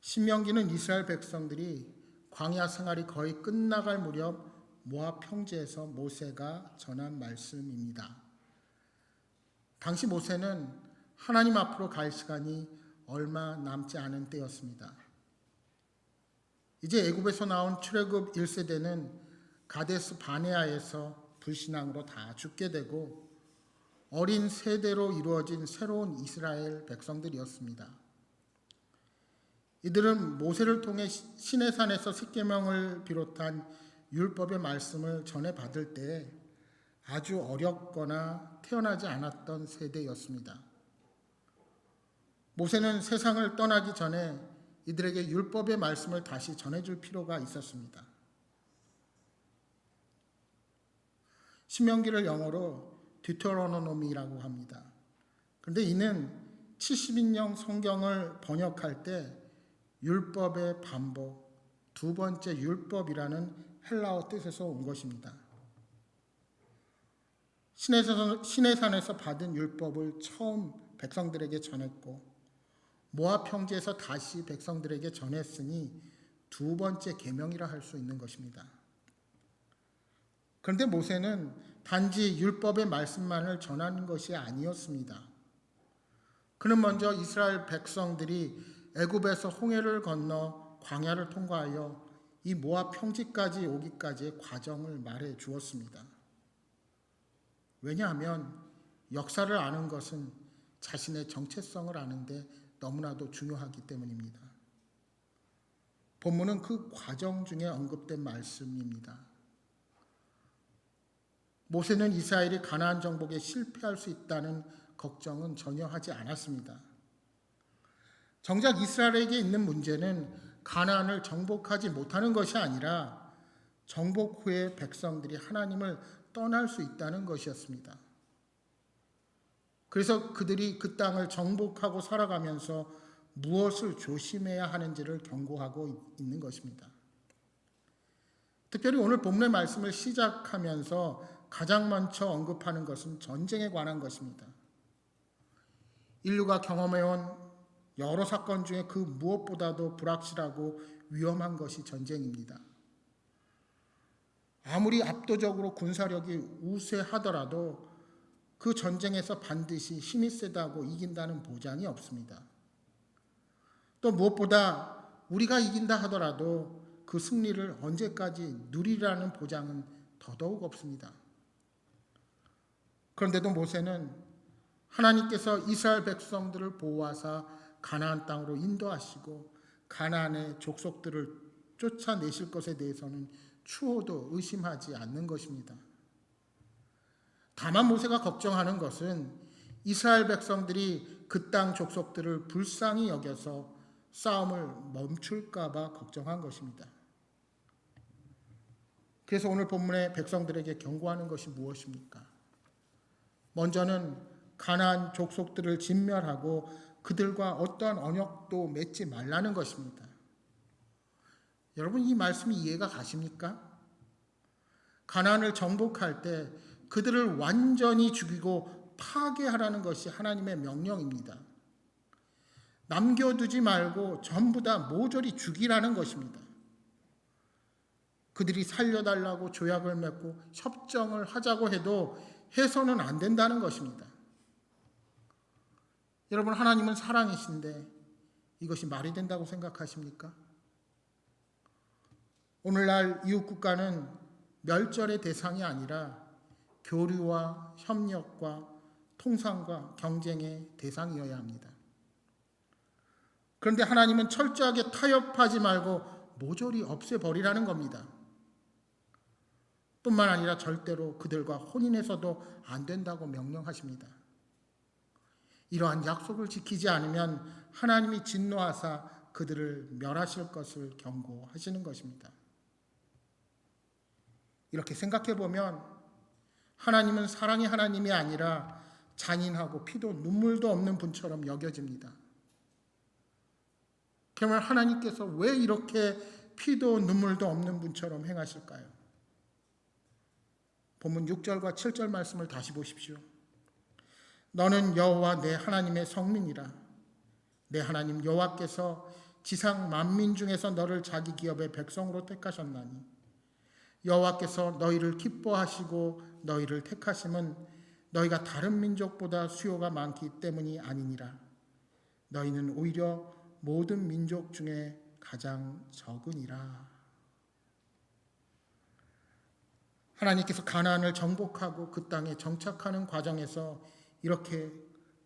신명기는 이스라엘 백성들이 광야 생활이 거의 끝나갈 무렵 모압 평지에서 모세가 전한 말씀입니다. 당시 모세는 하나님 앞으로 갈 시간이 얼마 남지 않은 때였습니다. 이제 애굽에서 나온 출애굽 1세대는 가데스 바네아에서 불신앙으로 다 죽게 되고 어린 세대로 이루어진 새로운 이스라엘 백성들이었습니다. 이들은 모세를 통해 시내산에서 십계명을 비롯한 율법의 말씀을 전해받을 때 아주 어렸거나 태어나지 않았던 세대였습니다. 모세는 세상을 떠나기 전에 이들에게 율법의 말씀을 다시 전해줄 필요가 있었습니다. 신명기를 영어로 디토로노미라고 합니다. 그런데 이는 70인용 성경을 번역할 때 율법의 반복, 두 번째 율법이라는 헬라어 뜻에서 온 것입니다. 시내산에서 받은 율법을 처음 백성들에게 전했고 모압 평지에서 다시 백성들에게 전했으니 두 번째 계명이라 할 수 있는 것입니다. 그런데 모세는 단지 율법의 말씀만을 전하는 것이 아니었습니다. 그는 먼저 이스라엘 백성들이 애굽에서 홍해를 건너 광야를 통과하여 이 모압 평지까지 오기까지의 과정을 말해 주었습니다. 왜냐하면 역사를 아는 것은 자신의 정체성을 아는데 너무나도 중요하기 때문입니다. 본문은 그 과정 중에 언급된 말씀입니다. 모세는 이스라엘이 가나안 정복에 실패할 수 있다는 걱정은 전혀 하지 않았습니다. 정작 이스라엘에게 있는 문제는 가나안을 정복하지 못하는 것이 아니라 정복 후에 백성들이 하나님을 떠날 수 있다는 것이었습니다. 그래서 그들이 그 땅을 정복하고 살아가면서 무엇을 조심해야 하는지를 경고하고 있는 것입니다. 특별히 오늘 본문의 말씀을 시작하면서 가장 먼저 언급하는 것은 전쟁에 관한 것입니다. 인류가 경험해온 여러 사건 중에 그 무엇보다도 불확실하고 위험한 것이 전쟁입니다. 아무리 압도적으로 군사력이 우세하더라도 그 전쟁에서 반드시 힘이 세다고 이긴다는 보장이 없습니다. 또 무엇보다 우리가 이긴다 하더라도 그 승리를 언제까지 누리라는 보장은 더더욱 없습니다. 그런데도 모세는 하나님께서 이스라엘 백성들을 보호하사 가나안 땅으로 인도하시고 가나안의 족속들을 쫓아내실 것에 대해서는 추호도 의심하지 않는 것입니다. 다만 모세가 걱정하는 것은 이스라엘 백성들이 그 땅 족속들을 불쌍히 여겨서 싸움을 멈출까 봐 걱정한 것입니다. 그래서 오늘 본문의 백성들에게 경고하는 것이 무엇입니까? 먼저는 가나안 족속들을 진멸하고 그들과 어떠한 언약도 맺지 말라는 것입니다. 여러분, 이 말씀이 이해가 가십니까? 가나안을 정복할 때 그들을 완전히 죽이고 파괴하라는 것이 하나님의 명령입니다. 남겨두지 말고 전부 다 모조리 죽이라는 것입니다. 그들이 살려달라고 조약을 맺고 협정을 하자고 해도 해서는 안 된다는 것입니다. 여러분, 하나님은 사랑이신데 이것이 말이 된다고 생각하십니까? 오늘날 이웃 국가는 멸절의 대상이 아니라 교류와 협력과 통상과 경쟁의 대상이어야 합니다. 그런데 하나님은 철저하게 타협하지 말고 모조리 없애버리라는 겁니다. 뿐만 아니라 절대로 그들과 혼인해서도 안 된다고 명령하십니다. 이러한 약속을 지키지 않으면 하나님이 진노하사 그들을 멸하실 것을 경고하시는 것입니다. 이렇게 생각해 보면 하나님은 사랑의 하나님이 아니라 잔인하고 피도 눈물도 없는 분처럼 여겨집니다. 그러면 하나님께서 왜 이렇게 피도 눈물도 없는 분처럼 행하실까요? 본문 6절과 7절 말씀을 다시 보십시오. 너는 여호와 내 하나님의 성민이라. 내 하나님 여호와께서 지상 만민 중에서 너를 자기 기업의 백성으로 택하셨나니 여호와께서 너희를 기뻐하시고 너희를 택하심은 너희가 다른 민족보다 수요가 많기 때문이 아니니라. 너희는 오히려 모든 민족 중에 가장 적으니라. 하나님께서 가나안을 정복하고 그 땅에 정착하는 과정에서 이렇게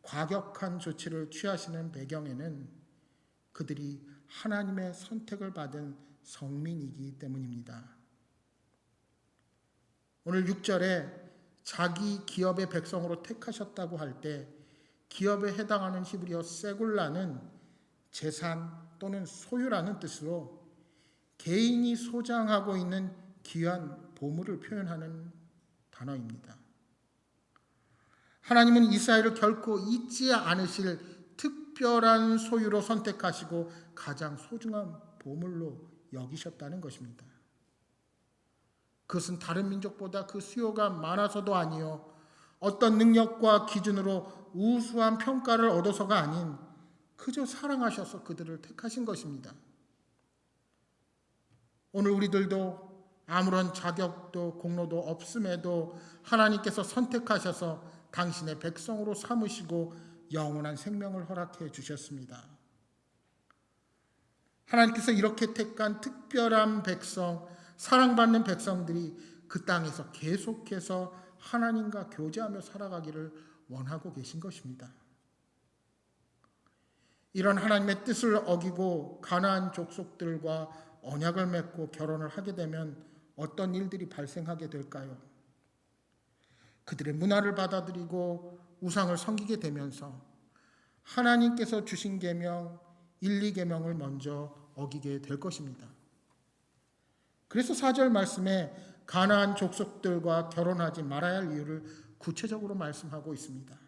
과격한 조치를 취하시는 배경에는 그들이 하나님의 선택을 받은 성민이기 때문입니다. 오늘 6절에 자기 기업의 백성으로 택하셨다고 할 때 기업에 해당하는 히브리어 세굴라는 재산 또는 소유라는 뜻으로 개인이 소장하고 있는 귀한 보물을 표현하는 단어입니다. 하나님은 이스라엘을 결코 잊지 않으실 특별한 소유로 선택하시고 가장 소중한 보물로 여기셨다는 것입니다. 그것은 다른 민족보다 그 수요가 많아서도 아니요 어떤 능력과 기준으로 우수한 평가를 얻어서가 아닌 그저 사랑하셔서 그들을 택하신 것입니다. 오늘 우리들도 아무런 자격도 공로도 없음에도 하나님께서 선택하셔서 당신의 백성으로 삼으시고 영원한 생명을 허락해 주셨습니다. 하나님께서 이렇게 택한 특별한 백성, 사랑받는 백성들이 그 땅에서 계속해서 하나님과 교제하며 살아가기를 원하고 계신 것입니다. 이런 하나님의 뜻을 어기고 가나안 족속들과 언약을 맺고 결혼을 하게 되면 어떤 일들이 발생하게 될까요? 그들의 문화를 받아들이고 우상을 섬기게 되면서 하나님께서 주신 계명 1, 2계명을 먼저 어기게 될 것입니다. 그래서 4절 말씀에 가나안 족속들과 결혼하지 말아야 할 이유를 구체적으로 말씀하고 있습니다.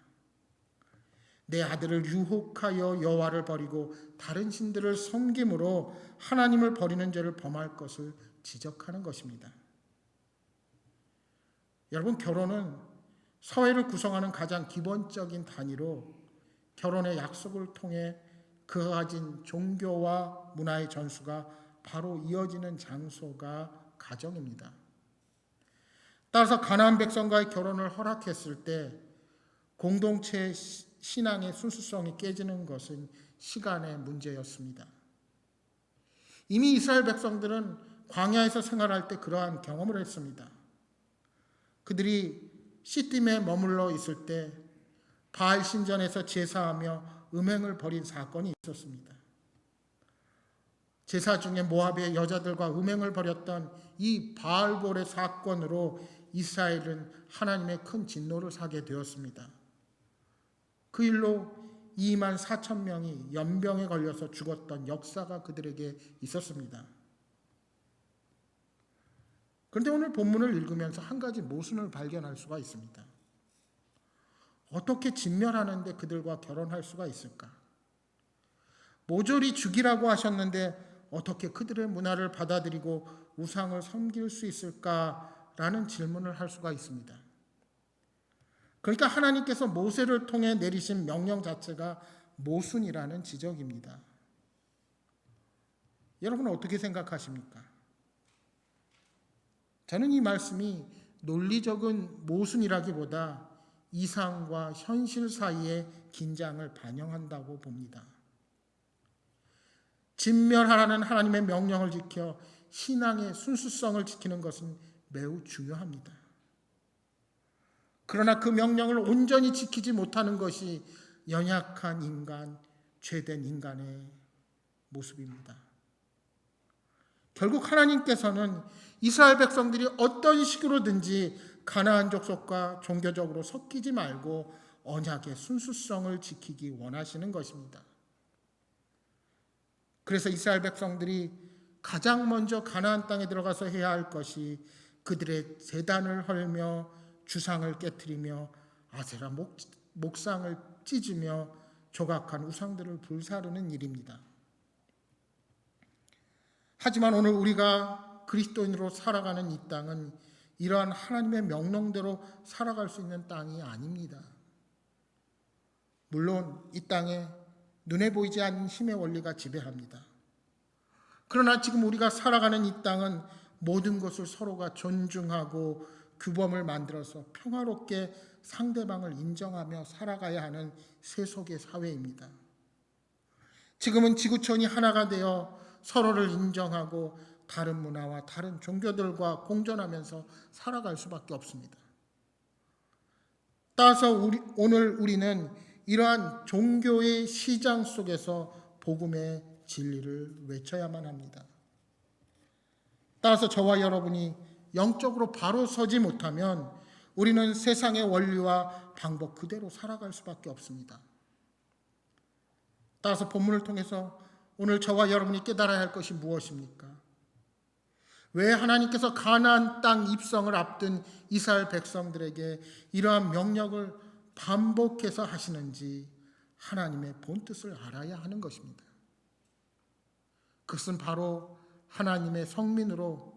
내 아들을 유혹하여 여호와를 버리고 다른 신들을 섬김으로 하나님을 버리는 죄를 범할 것을 지적하는 것입니다. 여러분, 결혼은 사회를 구성하는 가장 기본적인 단위로 결혼의 약속을 통해 그가 가진 종교와 문화의 전수가 바로 이어지는 장소가 가정입니다. 따라서 가나안 백성과의 결혼을 허락했을 때 공동체의 신앙의 순수성이 깨지는 것은 시간의 문제였습니다. 이미 이스라엘 백성들은 광야에서 생활할 때 그러한 경험을 했습니다. 그들이 시딤에 머물러 있을 때 바알 신전에서 제사하며 음행을 벌인 사건이 있었습니다. 제사 중에 모압의 여자들과 음행을 벌였던 이 바알볼의 사건으로 이스라엘은 하나님의 큰 진노를 사게 되었습니다. 그 일로 2만 4천 명이 연병에 걸려서 죽었던 역사가 그들에게 있었습니다. 그런데 오늘 본문을 읽으면서 한 가지 모순을 발견할 수가 있습니다. 어떻게 진멸하는데 그들과 결혼할 수가 있을까? 모조리 죽이라고 하셨는데 어떻게 그들의 문화를 받아들이고 우상을 섬길 수 있을까라는 질문을 할 수가 있습니다. 그러니까 하나님께서 모세를 통해 내리신 명령 자체가 모순이라는 지적입니다. 여러분은 어떻게 생각하십니까? 저는 이 말씀이 논리적인 모순이라기보다 이상과 현실 사이의 긴장을 반영한다고 봅니다. 진멸하라는 하나님의 명령을 지켜 신앙의 순수성을 지키는 것은 매우 중요합니다. 그러나 그 명령을 온전히 지키지 못하는 것이 연약한 인간, 죄된 인간의 모습입니다. 결국 하나님께서는 이스라엘 백성들이 어떤 식으로든지 가나안 족속과 종교적으로 섞이지 말고 언약의 순수성을 지키기 원하시는 것입니다. 그래서 이스라엘 백성들이 가장 먼저 가나안 땅에 들어가서 해야 할 것이 그들의 제단을 헐며 주상을 깨트리며 아세라 목상을 찢으며 조각한 우상들을 불사르는 일입니다. 하지만 오늘 우리가 그리스도인으로 살아가는 이 땅은 이러한 하나님의 명령대로 살아갈 수 있는 땅이 아닙니다. 물론 이 땅에 눈에 보이지 않는 힘의 원리가 지배합니다. 그러나 지금 우리가 살아가는 이 땅은 모든 것을 서로가 존중하고 규범을 만들어서 평화롭게 상대방을 인정하며 살아가야 하는 세속의 사회입니다. 지금은 지구촌이 하나가 되어 서로를 인정하고 다른 문화와 다른 종교들과 공존하면서 살아갈 수밖에 없습니다. 따라서 오늘 우리는 이러한 종교의 시장 속에서 복음의 진리를 외쳐야만 합니다. 따라서 저와 여러분이 영적으로 바로 서지 못하면 우리는 세상의 원리와 방법 그대로 살아갈 수밖에 없습니다. 따라서 본문을 통해서 오늘 저와 여러분이 깨달아야 할 것이 무엇입니까? 왜 하나님께서 가나안 땅 입성을 앞둔 이스라엘 백성들에게 이러한 명령을 반복해서 하시는지 하나님의 본뜻을 알아야 하는 것입니다. 그것은 바로 하나님의 성민으로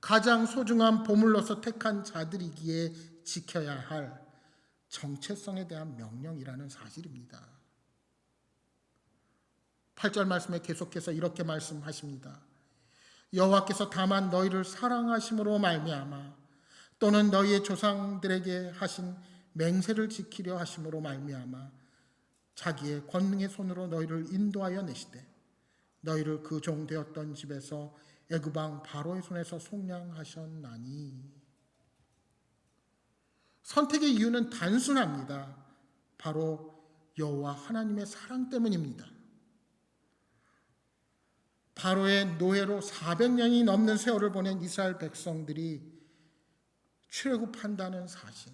가장 소중한 보물로서 택한 자들이기에 지켜야 할 정체성에 대한 명령이라는 사실입니다. 8절 말씀에 계속해서 이렇게 말씀하십니다. 여호와께서 다만 너희를 사랑하심으로 말미암아 또는 너희의 조상들에게 하신 맹세를 지키려 하심으로 말미암아 자기의 권능의 손으로 너희를 인도하여 내시되 너희를 그 종 되었던 집에서 애굽 왕 바로의 손에서 속량하셨나니. 선택의 이유는 단순합니다. 바로 여호와 하나님의 사랑 때문입니다. 바로의 노예로 400년이 넘는 세월을 보낸 이스라엘 백성들이 출애굽한다는 사실,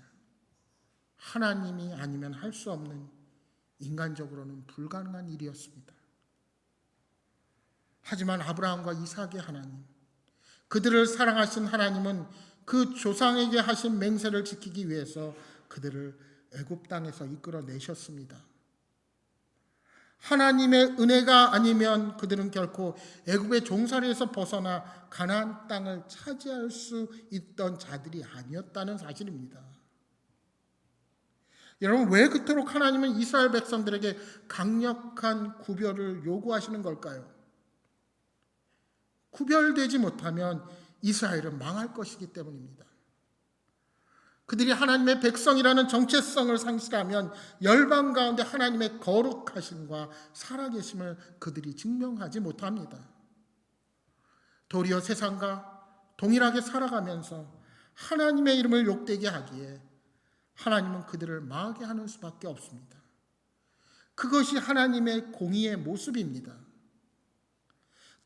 하나님이 아니면 할 수 없는 인간적으로는 불가능한 일이었습니다. 하지만 아브라함과 이삭의 하나님, 그들을 사랑하신 하나님은 그 조상에게 하신 맹세를 지키기 위해서 그들을 애굽 땅에서 이끌어내셨습니다. 하나님의 은혜가 아니면 그들은 결코 애굽의 종살이에서 벗어나 가나안 땅을 차지할 수 있던 자들이 아니었다는 사실입니다. 여러분, 왜 그토록 하나님은 이스라엘 백성들에게 강력한 구별을 요구하시는 걸까요? 구별되지 못하면 이스라엘은 망할 것이기 때문입니다. 그들이 하나님의 백성이라는 정체성을 상실하면 열방 가운데 하나님의 거룩하심과 살아계심을 그들이 증명하지 못합니다. 도리어 세상과 동일하게 살아가면서 하나님의 이름을 욕되게 하기에 하나님은 그들을 망하게 하는 수밖에 없습니다. 그것이 하나님의 공의의 모습입니다.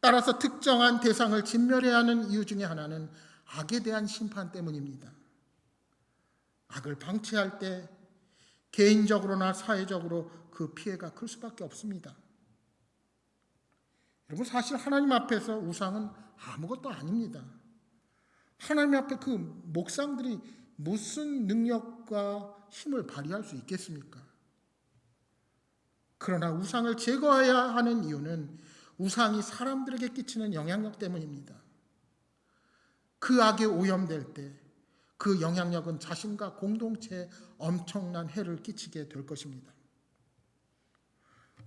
따라서 특정한 대상을 진멸해야 하는 이유 중에 하나는 악에 대한 심판 때문입니다. 악을 방치할 때 개인적으로나 사회적으로 그 피해가 클 수밖에 없습니다. 여러분, 사실 하나님 앞에서 우상은 아무것도 아닙니다. 하나님 앞에 그 목상들이 무슨 능력과 힘을 발휘할 수 있겠습니까? 그러나 우상을 제거해야 하는 이유는 우상이 사람들에게 끼치는 영향력 때문입니다. 그 악에 오염될 때 그 영향력은 자신과 공동체에 엄청난 해를 끼치게 될 것입니다.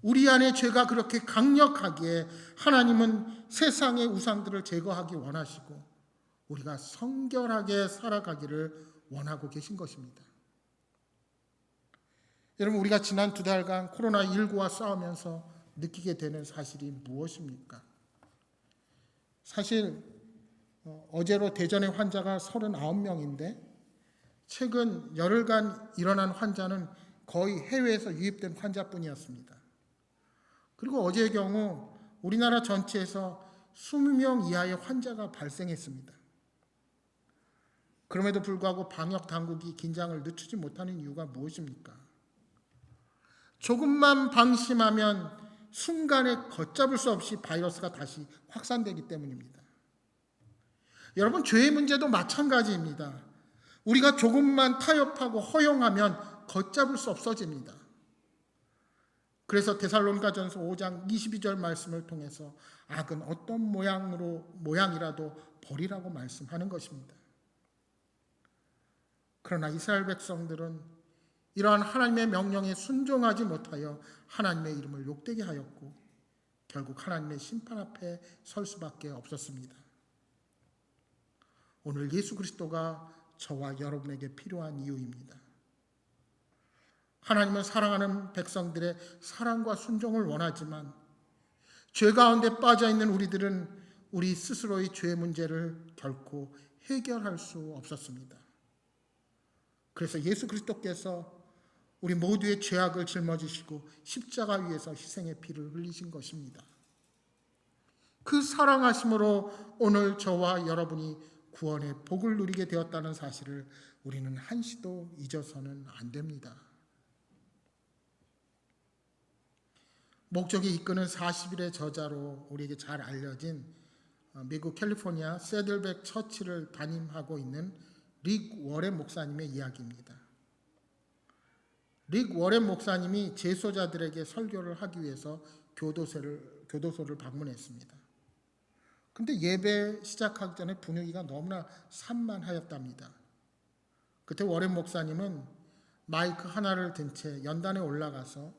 우리 안에 죄가 그렇게 강력하기에 하나님은 세상의 우상들을 제거하기 원하시고 우리가 성결하게 살아가기를 원하고 계신 것입니다. 여러분, 우리가 지난 2달간 코로나19와 싸우면서 느끼게 되는 사실이 무엇입니까? 사실 어제로 대전의 환자가 39명인데 최근 열흘간 일어난 환자는 거의 해외에서 유입된 환자뿐이었습니다. 그리고 어제의 경우 우리나라 전체에서 20명 이하의 환자가 발생했습니다. 그럼에도 불구하고 방역 당국이 긴장을 늦추지 못하는 이유가 무엇입니까? 조금만 방심하면 순간에 걷잡을 수 없이 바이러스가 다시 확산되기 때문입니다. 여러분, 죄의 문제도 마찬가지입니다. 우리가 조금만 타협하고 허용하면 걷잡을 수 없어집니다. 그래서 데살로니가전서 5장 22절 말씀을 통해서 악은 어떤 모양이라도 버리라고 말씀하는 것입니다. 그러나 이스라엘 백성들은 이러한 하나님의 명령에 순종하지 못하여 하나님의 이름을 욕되게 하였고 결국 하나님의 심판 앞에 설 수밖에 없었습니다. 오늘 예수 그리스도가 저와 여러분에게 필요한 이유입니다. 하나님은 사랑하는 백성들의 사랑과 순종을 원하지만 죄 가운데 빠져 있는 우리들은 우리 스스로의 죄 문제를 결코 해결할 수 없었습니다. 그래서 예수 그리스도께서 우리 모두의 죄악을 짊어지시고 십자가 위에서 희생의 피를 흘리신 것입니다. 그 사랑하심으로 오늘 저와 여러분이 구원의 복을 누리게 되었다는 사실을 우리는 한시도 잊어서는 안 됩니다. 목적이 이끄는 40일의 저자로 우리에게 잘 알려진 미국 캘리포니아 세들백 처치를 담임하고 있는 릭 워렌 목사님의 이야기입니다. 릭 워렌 목사님이 재소자들에게 설교를 하기 위해서 교도소를 방문했습니다. 근데 예배 시작하기 전에 분위기가 너무나 산만하였답니다. 그때 워렌 목사님은 마이크 하나를 든 채 연단에 올라가서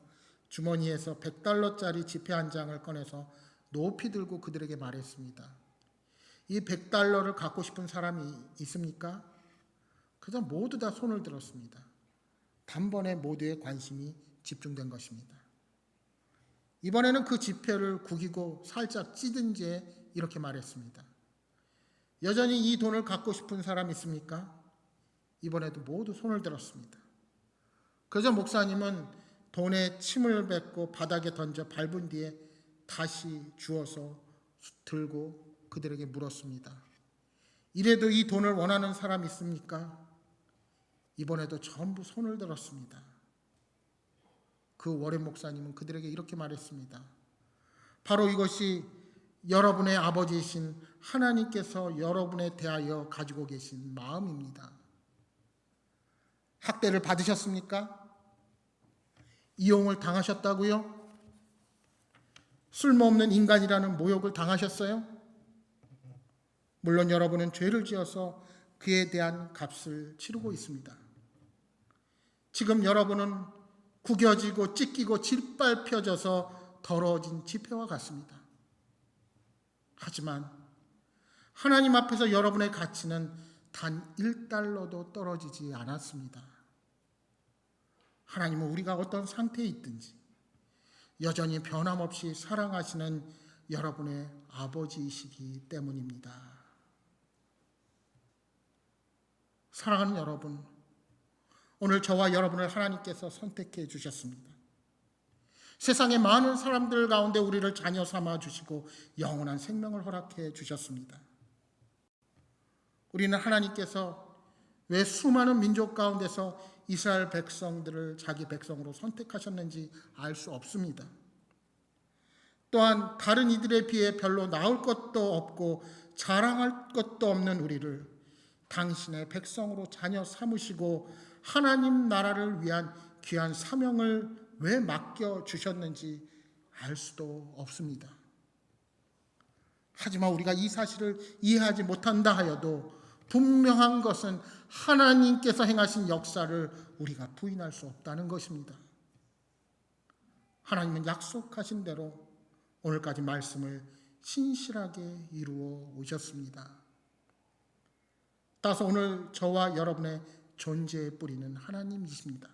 주머니에서 $100짜리 지폐 한 장을 꺼내서 높이 들고 그들에게 말했습니다. 이 $100를 갖고 싶은 사람이 있습니까? 그래서 모두 다 손을 들었습니다. 단번에 모두의 관심이 집중된 것입니다. 이번에는 그 지폐를 구기고 살짝 찢은 채 이렇게 말했습니다. 여전히 이 돈을 갖고 싶은 사람 있습니까? 이번에도 모두 손을 들었습니다. 그래서 목사님은 돈에 침을 뱉고 바닥에 던져 밟은 뒤에 다시 주워서 들고 그들에게 물었습니다. 이래도 이 돈을 원하는 사람 있습니까? 이번에도 전부 손을 들었습니다. 그 워렌 목사님은 그들에게 이렇게 말했습니다. 바로 이것이 여러분의 아버지이신 하나님께서 여러분에 대하여 가지고 계신 마음입니다. 학대를 받으셨습니까? 이용을 당하셨다고요? 쓸모없는 인간이라는 모욕을 당하셨어요? 물론 여러분은 죄를 지어서 그에 대한 값을 치르고 있습니다. 지금 여러분은 구겨지고 찢기고 짓밟혀져서 더러워진 지폐와 같습니다. 하지만 하나님 앞에서 여러분의 가치는 단 $1도 떨어지지 않았습니다. 하나님은 우리가 어떤 상태에 있든지 여전히 변함없이 사랑하시는 여러분의 아버지이시기 때문입니다. 사랑하는 여러분, 오늘 저와 여러분을 하나님께서 선택해 주셨습니다. 세상의 많은 사람들 가운데 우리를 자녀 삼아 주시고 영원한 생명을 허락해 주셨습니다. 우리는 하나님께서 왜 수많은 민족 가운데서 이스라엘 백성들을 자기 백성으로 선택하셨는지 알 수 없습니다. 또한 다른 이들에 비해 별로 나을 것도 없고 자랑할 것도 없는 우리를 당신의 백성으로 자녀 삼으시고 하나님 나라를 위한 귀한 사명을 왜 맡겨주셨는지 알 수도 없습니다. 하지만 우리가 이 사실을 이해하지 못한다 하여도 분명한 것은 하나님께서 행하신 역사를 우리가 부인할 수 없다는 것입니다. 하나님은 약속하신 대로 오늘까지 말씀을 신실하게 이루어 오셨습니다. 따라서 오늘 저와 여러분의 존재의 뿌리는 하나님이십니다.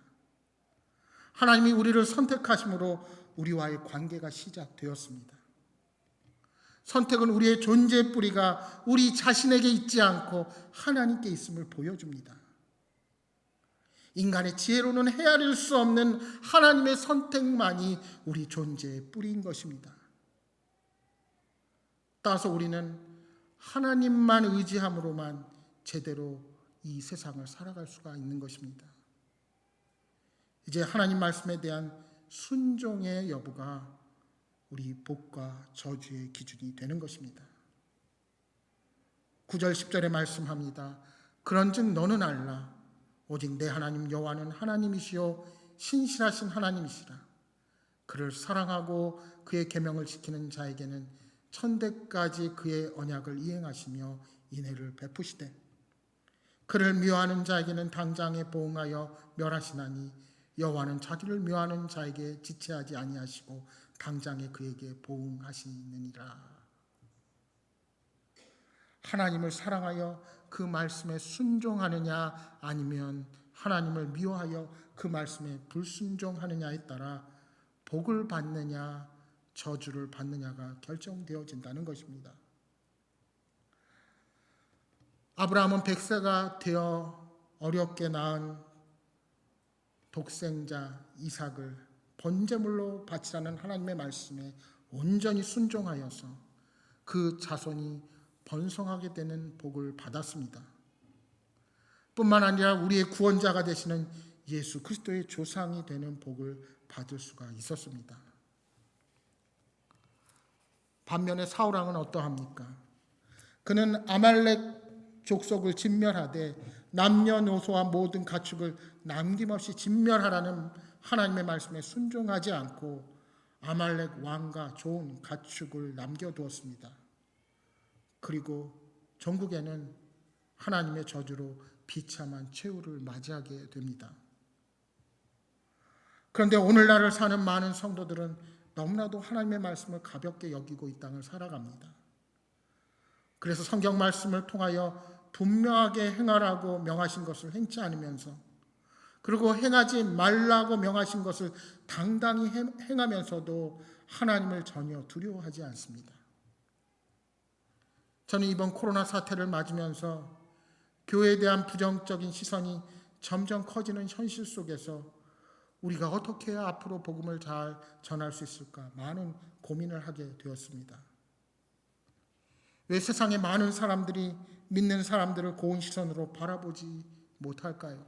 하나님이 우리를 선택하심으로 우리와의 관계가 시작되었습니다. 선택은 우리의 존재의 뿌리가 우리 자신에게 있지 않고 하나님께 있음을 보여줍니다. 인간의 지혜로는 헤아릴 수 없는 하나님의 선택만이 우리 존재의 뿌리인 것입니다. 따라서 우리는 하나님만 의지함으로만 제대로 이 세상을 살아갈 수가 있는 것입니다. 이제 하나님 말씀에 대한 순종의 여부가 우리 복과 저주의 기준이 되는 것입니다. 9절 10절에 말씀합니다. 그런즉 너는 알라 오직 내 하나님 여호와는 하나님이시요 신실하신 하나님이시라. 그를 사랑하고 그의 계명을 지키는 자에게는 천대까지 그의 언약을 이행하시며 인애를 베푸시되 그를 미워하는 자에게는 당장에 보응하여 멸하시나니 여호와는 자기를 묘하는 자에게 지체하지 아니하시고 당장에 그에게 보응하시느니라. 하나님을 사랑하여 그 말씀에 순종하느냐 아니면 하나님을 미워하여 그 말씀에 불순종하느냐에 따라 복을 받느냐 저주를 받느냐가 결정되어진다는 것입니다. 아브라함은 100세가 되어 어렵게 낳은 독생자 이삭을 번제물로 바치라는 하나님의 말씀에 온전히 순종하여서 그 자손이 번성하게 되는 복을 받았습니다. 뿐만 아니라 우리의 구원자가 되시는 예수 그리스도의 조상이 되는 복을 받을 수가 있었습니다. 반면에 사울왕은 어떠합니까? 그는 아말렉 족속을 진멸하되 남녀노소와 모든 가축을 남김없이 진멸하라는 하나님의 말씀에 순종하지 않고 아말렉 왕과 좋은 가축을 남겨두었습니다. 그리고 전국에는 하나님의 저주로 비참한 최후를 맞이하게 됩니다. 그런데 오늘날을 사는 많은 성도들은 너무나도 하나님의 말씀을 가볍게 여기고 이 땅을 살아갑니다. 그래서 성경 말씀을 통하여 분명하게 행하라고 명하신 것을 행치 않으면서 그리고 행하지 말라고 명하신 것을 당당히 행하면서도 하나님을 전혀 두려워하지 않습니다. 저는 이번 코로나 사태를 맞으면서 교회에 대한 부정적인 시선이 점점 커지는 현실 속에서 우리가 어떻게 해야 앞으로 복음을 잘 전할 수 있을까 많은 고민을 하게 되었습니다. 왜 세상의 많은 사람들이 믿는 사람들을 고운 시선으로 바라보지 못할까요?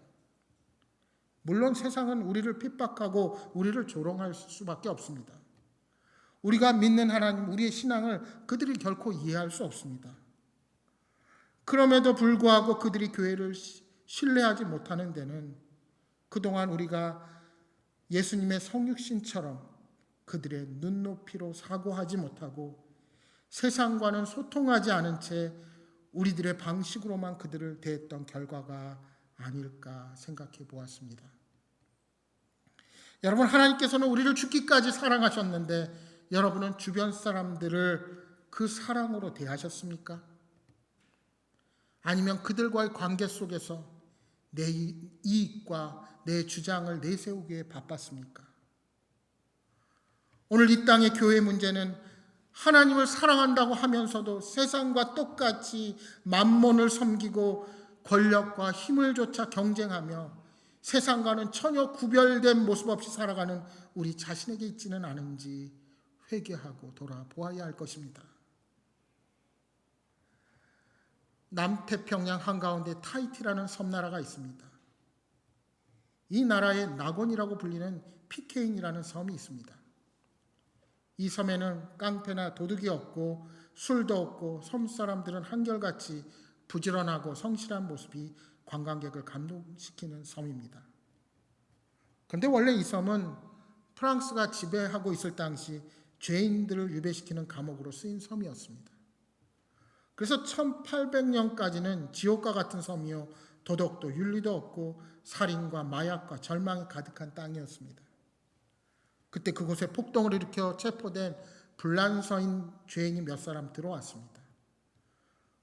물론 세상은 우리를 핍박하고 우리를 조롱할 수밖에 없습니다. 우리가 믿는 하나님, 우리의 신앙을 그들이 결코 이해할 수 없습니다. 그럼에도 불구하고 그들이 교회를 신뢰하지 못하는 데는 그동안 우리가 예수님의 성육신처럼 그들의 눈높이로 사고하지 못하고 세상과는 소통하지 않은 채 우리들의 방식으로만 그들을 대했던 결과가 아닐까 생각해 보았습니다. 여러분, 하나님께서는 우리를 죽기까지 사랑하셨는데 여러분은 주변 사람들을 그 사랑으로 대하셨습니까? 아니면 그들과의 관계 속에서 내 이익과 내 주장을 내세우기에 바빴습니까? 오늘 이 땅의 교회 문제는 하나님을 사랑한다고 하면서도 세상과 똑같이 만몬을 섬기고 권력과 힘을 조차 경쟁하며 세상과는 전혀 구별된 모습 없이 살아가는 우리 자신에게 있지는 않은지 회개하고 돌아보아야 할 것입니다. 남태평양 한가운데 타히티라는 섬나라가 있습니다. 이 나라에 낙원이라고 불리는 피케인이라는 섬이 있습니다. 이 섬에는 깡패나 도둑이 없고 술도 없고 섬 사람들은 한결같이 부지런하고 성실한 모습이 관광객을 감동시키는 섬입니다. 그런데 원래 이 섬은 프랑스가 지배하고 있을 당시 죄인들을 유배시키는 감옥으로 쓰인 섬이었습니다. 그래서 1800년까지는 지옥과 같은 섬이요 도덕도 윤리도 없고 살인과 마약과 절망이 가득한 땅이었습니다. 그때 그곳에 폭동을 일으켜 체포된 불란서인 죄인이 몇 사람 들어왔습니다.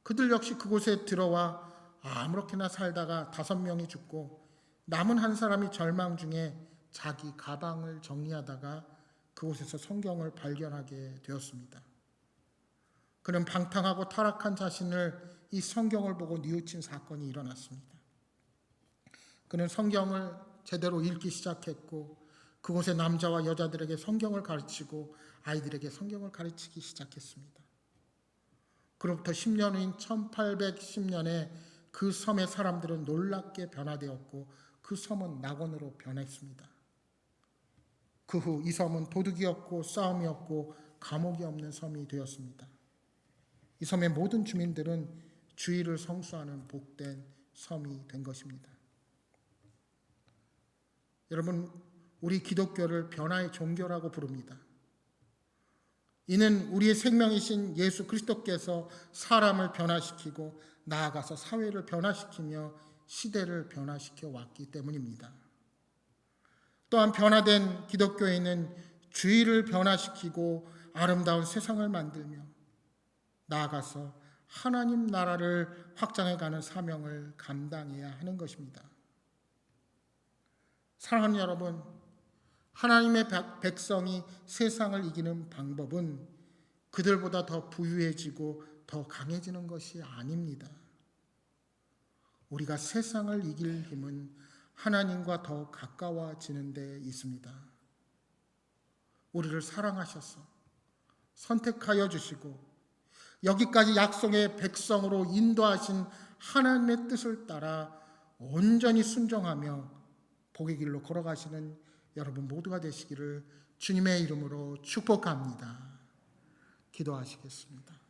그들 역시 그곳에 들어와 아무렇게나 살다가 5명이 죽고 남은 한 사람이 절망 중에 자기 가방을 정리하다가 그곳에서 성경을 발견하게 되었습니다. 그는 방탕하고 타락한 자신을 이 성경을 보고 뉘우친 사건이 일어났습니다. 그는 성경을 제대로 읽기 시작했고 그곳의 남자와 여자들에게 성경을 가르치고 아이들에게 성경을 가르치기 시작했습니다. 그로부터 10년 후인 1810년에 그 섬의 사람들은 놀랍게 변화되었고 그 섬은 낙원으로 변했습니다. 그 후 이 섬은 도둑이 없고 싸움이 없고 감옥이 없는 섬이 되었습니다. 이 섬의 모든 주민들은 주의를 성수하는 복된 섬이 된 것입니다. 여러분, 우리 기독교를 변화의 종교라고 부릅니다. 이는 우리의 생명이신 예수 그리스도께서 사람을 변화시키고 나아가서 사회를 변화시키며 시대를 변화시켜 왔기 때문입니다. 또한 변화된 기독교인은 주의를 변화시키고 아름다운 세상을 만들며 나아가서 하나님 나라를 확장해가는 사명을 감당해야 하는 것입니다. 사랑하는 여러분, 하나님의 백성이 세상을 이기는 방법은 그들보다 더 부유해지고 더 강해지는 것이 아닙니다. 우리가 세상을 이길 힘은 하나님과 더 가까워지는 데 있습니다. 우리를 사랑하셔서 선택하여 주시고 여기까지 약속의 백성으로 인도하신 하나님의 뜻을 따라 온전히 순종하며 복의 길로 걸어가시는 여러분 모두가 되시기를 주님의 이름으로 축복합니다. 기도하시겠습니다.